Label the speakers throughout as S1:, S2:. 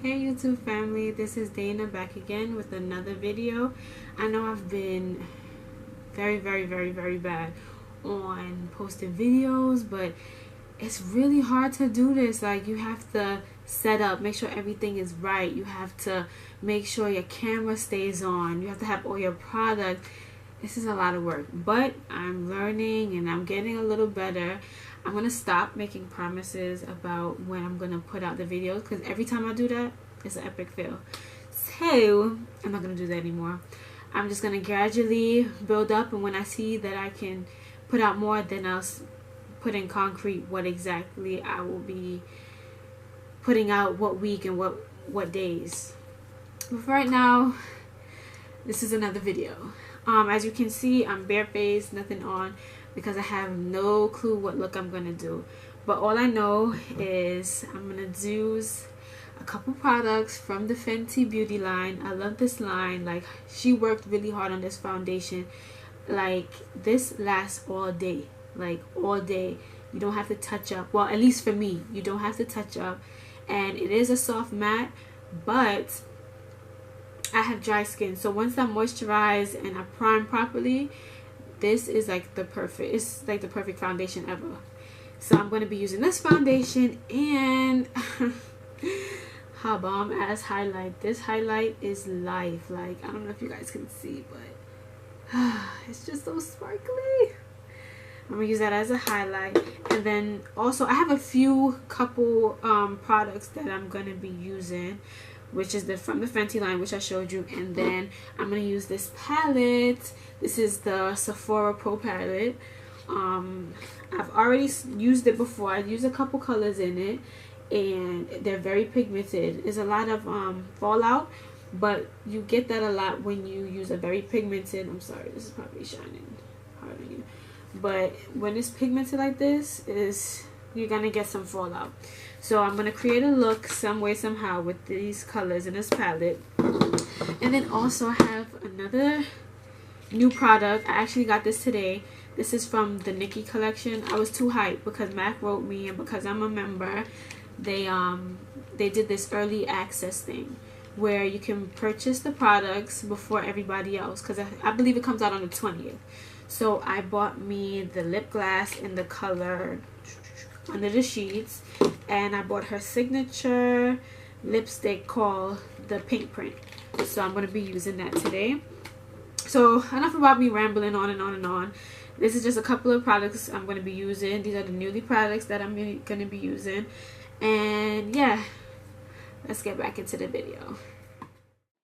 S1: Hey YouTube family, this is Dana back again with another video. I know I've been very bad on posting videos, but it's really hard to do this. Like, you have to set up, make sure everything is right. You have to make sure your camera stays on. You have to have all your product. This is a lot of work, but I'm learning and I'm getting a little better. I'm gonna stop making promises about when I'm gonna put out the videos, because every time I do that, it's an epic fail. So I'm not gonna do that anymore. I'm just gonna gradually build up, and when I see that I can put out more, then I'll put in concrete what exactly I will be putting out, what week and what days. But for right now, this is another video. As you can see, I'm barefaced, nothing on, because I have no clue what look I'm gonna do. But all I know is I'm gonna use a couple products from the Fenty Beauty line. I love this line. Like, she worked really hard on this foundation. Like, this lasts all day. Like, all day. You don't have to touch up. Well, at least for me, you don't have to touch up. And it is a soft matte, but I have dry skin, so once I moisturize and I prime properly, this is like the perfect foundation ever. So I'm going to be using this foundation and how bomb ass highlight. This highlight is life. Like, I don't know if you guys can see, but it's just so sparkly. I'm gonna use that as a highlight. And then also I have a few couple products that I'm gonna be using, which is from the Fenty line, which I showed you. And then I'm going to use this palette. This is the Sephora Pro palette. I've already used it before. I used a couple colors in it, and they're very pigmented. There's a lot of fallout, but you get that a lot when you use a very pigmented, I'm sorry, this is probably shining hard on you, but when it's pigmented like this, you're going to get some fallout. So I'm going to create a look some way, somehow with these colors in this palette. And then also I have another new product. I actually got this today. This is from the Nikki collection. I was too hyped because Mac wrote me, and because I'm a member, they did this early access thing where you can purchase the products before everybody else, because I believe it comes out on the 20th. So I bought me the lip gloss in the color Under the Sheets, and I bought her signature lipstick called the Pink Print. So I'm going to be using that today. So enough about me rambling on and on and on. This is just a couple of products I'm going to be using. These are the newly products that I'm going to be using. And yeah, let's get back into the video.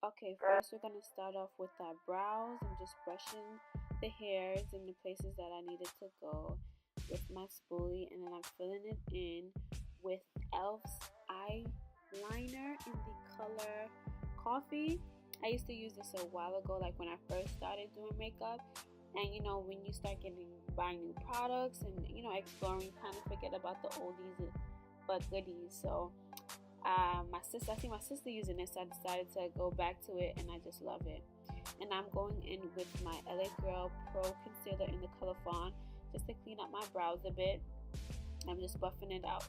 S1: Okay, first we're going to start off with our brows. I'm just brushing the hairs in the places that I needed to go with my spoolie, and then I'm filling it in with e.l.f.'s eyeliner in the color Coffee. I used to use this a while ago, like when I first started doing makeup. And you know, when you start buying new products and exploring, kind of forget about the oldies but goodies. So I see my sister using this, so I decided to go back to it, and I just love it. And I'm going in with my LA Girl Pro Concealer in the color Fawn, just to clean up my brows a bit. I'm just buffing it out.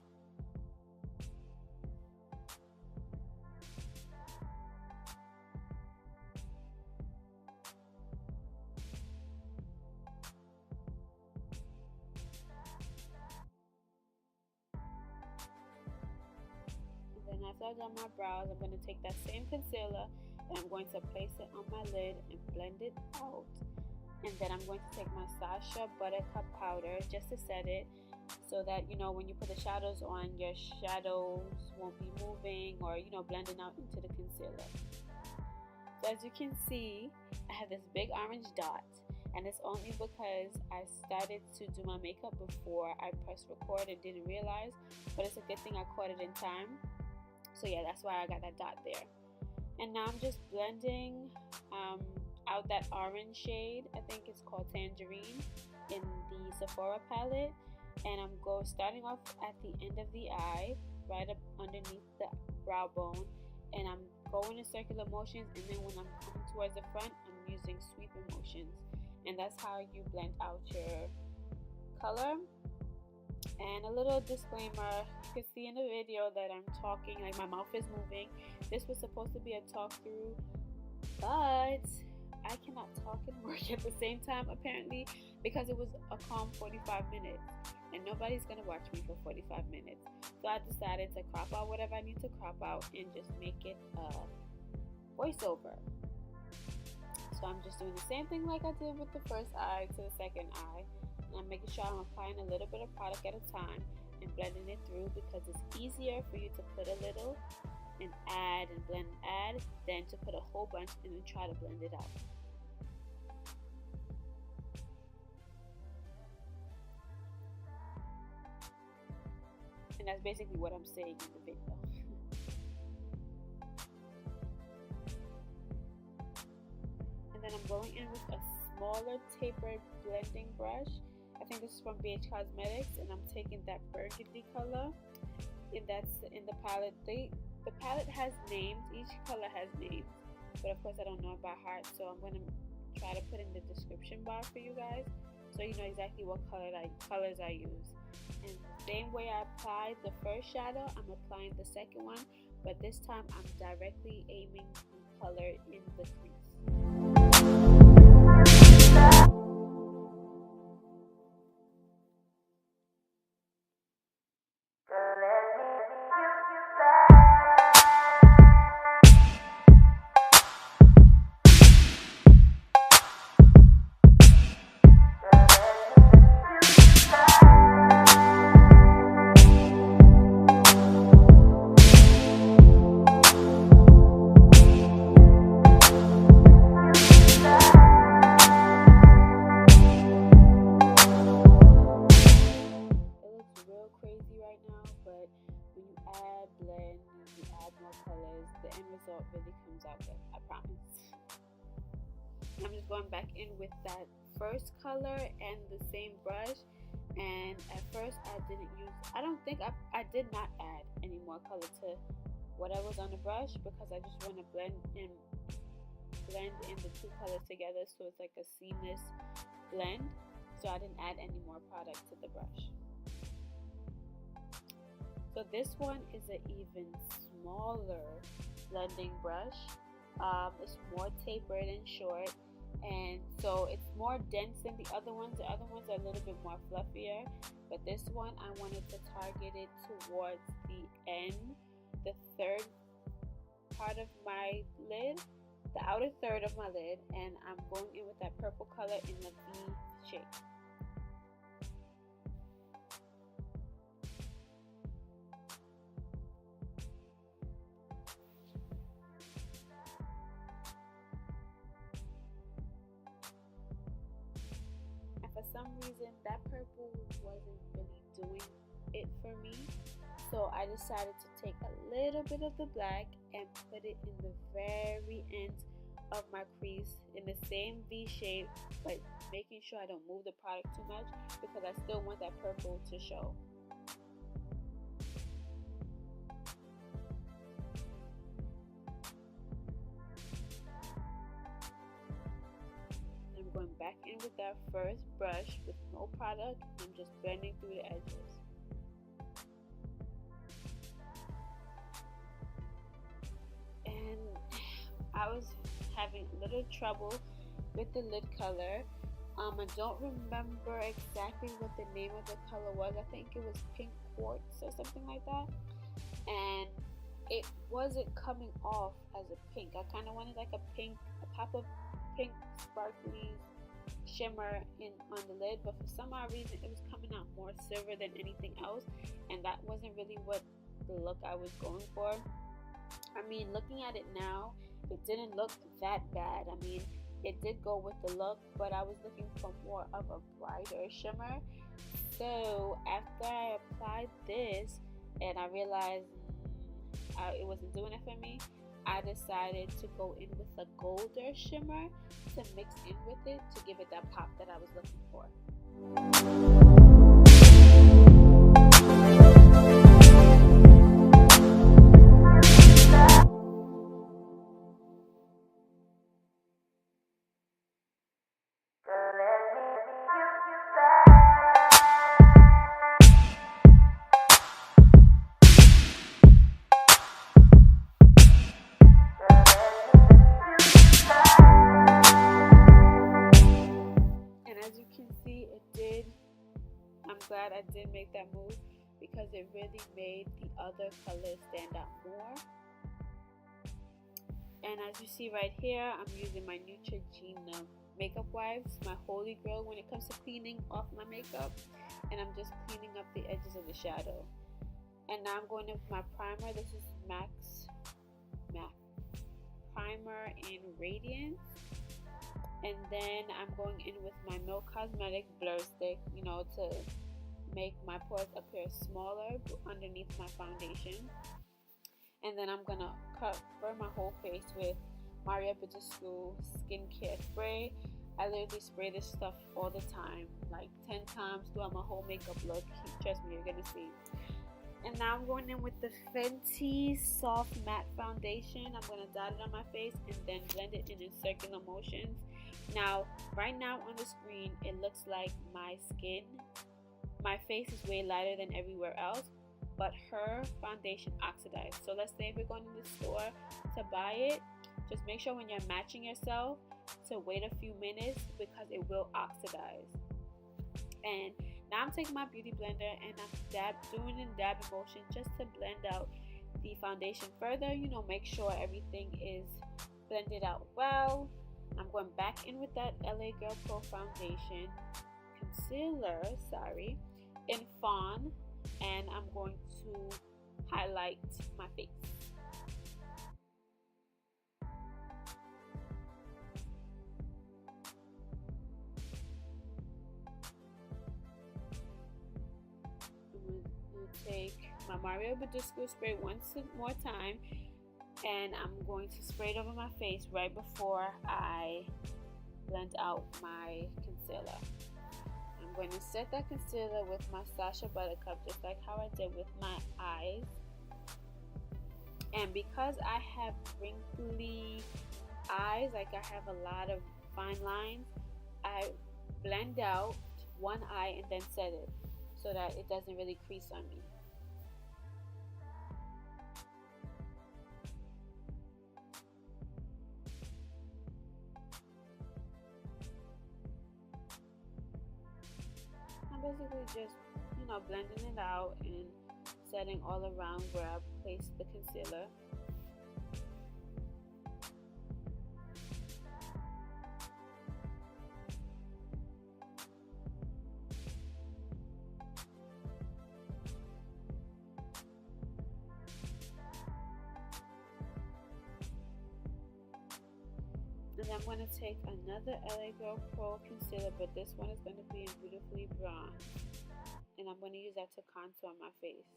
S1: And then after I've done my brows, I'm going to take that same concealer and I'm going to place it on my lid and blend it out. And then I'm going to take my Sasha Buttercup powder just to set it, so that when you put the shadows on, your shadows won't be moving or blending out into the concealer. So as you can see, I have this big orange dot, and it's only because I started to do my makeup before I pressed record and didn't realize, but it's a good thing I caught it in time. So yeah, that's why I got that dot there. And now I'm just blending out that orange shade. I think it's called Tangerine in the Sephora palette. And I'm starting off at the end of the eye, right up underneath the brow bone, and I'm going in circular motions, and then when I'm coming towards the front, I'm using sweeping motions. And that's how you blend out your color. And a little disclaimer, you can see in the video that I'm talking, like my mouth is moving. This was supposed to be a talk through, but I cannot talk and work at the same time apparently, because it was a calm 45 minutes and nobody's gonna watch me for 45 minutes. So I decided to crop out whatever I need to crop out and just make it a voiceover. So I'm just doing the same thing like I did with the first eye to the second eye. And I'm making sure I'm applying a little bit of product at a time and blending it through, because it's easier for you to put a little and add and blend and add than to put a whole bunch and then try to blend it out. And that's basically what I'm saying in the video. And then I'm going in with a smaller tapered blending brush. I think this is from BH Cosmetics, and I'm taking that burgundy color, and that's in the palette. The palette has names, each color has names, but of course I don't know it by heart, so I'm going to try to put in the description bar for you guys so you know exactly what colors I use. And the same way I applied the first shadow, I'm applying the second one, but this time I'm directly aiming the color in the crease. Really comes out good, I promise. I'm just going back in with that first color and the same brush, and at first I did not add any more color to what I was on the brush, because I just want to blend in the two colors together so it's like a seamless blend, so I didn't add any more product to the brush. So this one is an even smaller blending brush. It's more tapered and short, and so it's more dense than the other ones. The other ones are a little bit more fluffier, but this one I wanted to target it towards the end, the third part of my lid, the outer third of my lid, and I'm going in with that purple color in the V shape. For some reason that purple wasn't really doing it for me, so I decided to take a little bit of the black and put it in the very end of my crease in the same V shape, but making sure I don't move the product too much, because I still want that purple to show. Going back in with that first brush with no product, I'm just blending through the edges. And I was having a little trouble with the lid color. I don't remember exactly what the name of the color was. I think it was pink quartz or something like that, and it wasn't coming off as a pink. I kind of wanted like a pop of pink sparkly shimmer on the lid, but for some odd reason it was coming out more silver than anything else, and that wasn't really what the look I was going for. I mean, looking at it now, it didn't look that bad. I mean, it did go with the look, but I was looking for more of a brighter shimmer. So after I applied this and I realized it wasn't doing it for me, I decided to go in with a golder shimmer to mix in with it to give it that pop that I was looking for. made the other colors stand out more. And as you see right here, I'm using my Neutrogena makeup wipes, my holy grail when it comes to cleaning off my makeup, and I'm just cleaning up the edges of the shadow. And now I'm going in with my primer. This is MAC Primer in Radiance. And then I'm going in with my Milk Cosmetics blur stick, you know, to make my pores appear smaller underneath my foundation. And then I'm gonna cover my whole face with Badescu skincare spray. I literally spray this stuff all the time, like 10 times throughout my whole makeup look. Trust me, you're gonna see. And now I'm going in with the Fenty Soft Matte Foundation. I'm gonna dot it on my face and then blend it in circular motions. Now, right now on the screen, it looks like my face is way lighter than everywhere else, but her foundation oxidized. So let's say if you're going to the store to buy it, just make sure when you're matching yourself to wait a few minutes because it will oxidize. And now I'm taking my beauty blender and I'm doing a dab motion just to blend out the foundation further. You know, make sure everything is blended out well. I'm going back in with that LA Girl Pro foundation concealer, in Fawn, and I'm going to highlight my face. Take my Badescu spray once more time, and I'm going to spray it over my face right before I blend out my concealer. I'm going to set that concealer with my Sasha Buttercup just like how I did with my eyes. And because I have wrinkly eyes, like I have a lot of fine lines, I blend out one eye and then set it so that it doesn't really crease on me. I'm basically just, you know, blending it out and setting all around where I placed the concealer. And I'm going to take another LA Girl Pro concealer, but this one is going to be in Beautifully Bronze. And I'm going to use that to contour my face.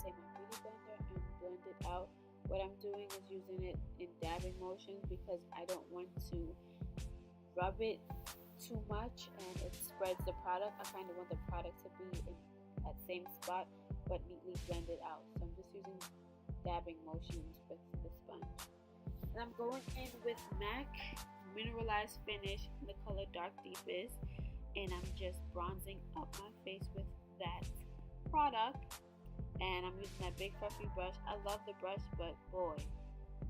S1: Take my beauty blender and blend it out. What I'm doing is using it in dabbing motions because I don't want to rub it too much and it spreads the product. I kind of want the product to be in that same spot but neatly blended out. So I'm just using dabbing motions with the sponge. And I'm going in with MAC Mineralize Finish in the color Dark Deepest, and I'm just bronzing up my face with that product. And I'm using that big fluffy brush. I love the brush, but boy,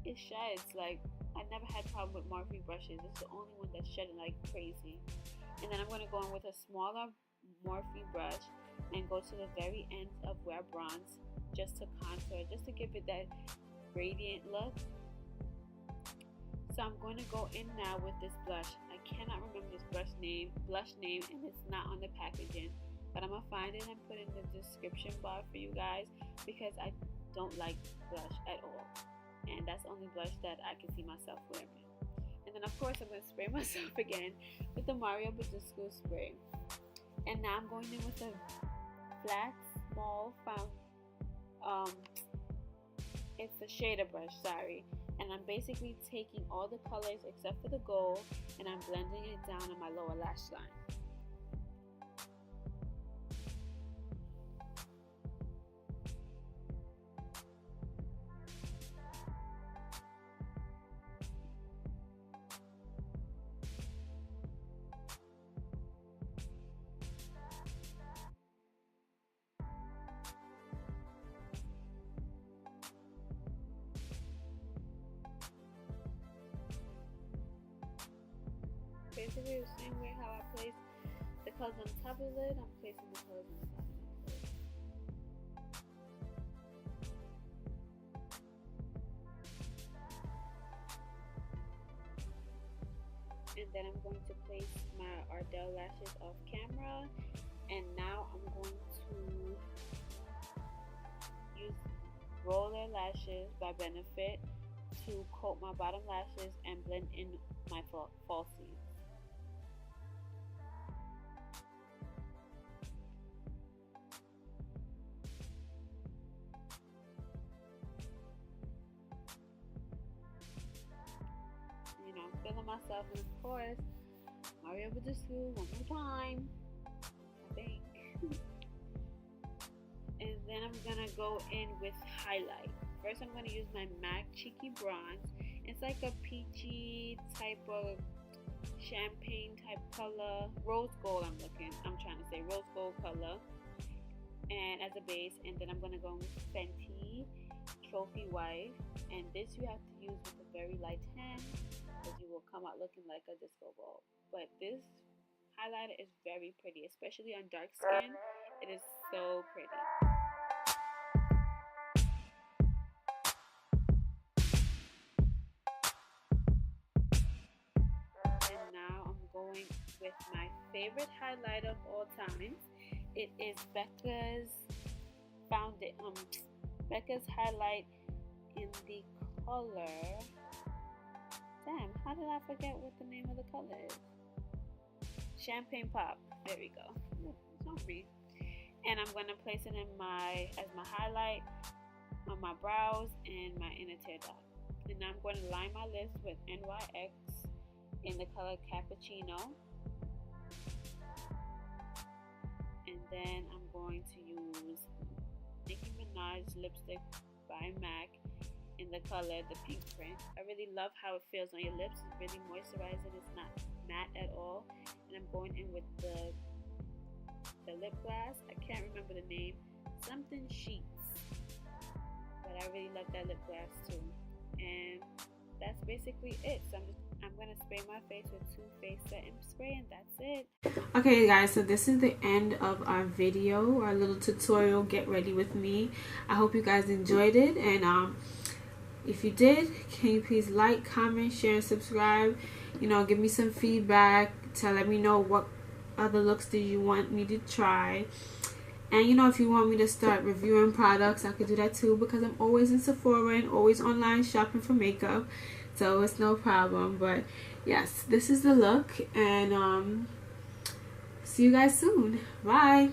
S1: it sheds. Like, I never had a problem with Morphe brushes. It's the only one that's shedding like crazy. And then I'm going to go in with a smaller Morphe brush and go to the very end of where I bronze just to contour, just to give it that radiant look. So I'm going to go in now with this blush. I cannot remember this blush name, and it's not on the packaging. But I'm going to find it and put it in the description bar for you guys because I don't like blush at all. And that's the only blush that I can see myself wearing. And then of course I'm going to spray myself again with the Badescu spray. And now I'm going in with a flat, small it's a shader brush, And I'm basically taking all the colors except for the gold and I'm blending it down on my lower lash line. basically the same way how I place the colors on top of the lid, I'm placing the colors on top of the lid. And then I'm going to place my Ardell lashes off camera, and now I'm going to use Roller Lashes by Benefit to coat my bottom lashes and blend in my falsies. You know, I'm feeling myself, and of course, Loreal Badescu one more time, I think. And then I'm gonna go in with highlight. First, I'm gonna use my MAC Cheeky Bronze. It's like a peachy type of champagne type color, rose gold. I'm trying to say rose gold color, and as a base. And then I'm gonna go with Fenty Trophy Wife, and this you have to use with a very light hand, because you will come out looking like a disco ball. But this highlighter is very pretty, especially on dark skin. It is so pretty. And now I'm going with my favorite highlighter of all time. It is Becca's Becca's highlight in the color. Damn, how did I forget what the name of the color is? Champagne Pop. There we go. It's on me. And I'm gonna place it in as my highlight on my brows and my inner tear duct. And now I'm going to line my lips with NYX in the color Cappuccino. And then I'm going to use Nicki Minaj lipstick by MAC in the color the pink print. I really love how it feels on your lips. It's really moisturizing. It's not matte at all. And I'm going in with the lip gloss. I can't remember the name. Something Sheets. But I really love that lip gloss too. And that's basically it. So I'm gonna spray my face with Too Faced setting spray, and that's it. Okay guys, so this is the end of our video, our little tutorial get ready with me. I hope you guys enjoyed it, and if you did, can you please like, comment, share, and subscribe? You know, give me some feedback to let me know what other looks did you want me to try. And you know, if you want me to start reviewing products, I could do that too, because I'm always in Sephora and always online shopping for makeup, so it's no problem. But yes, this is the look, and see you guys soon. Bye.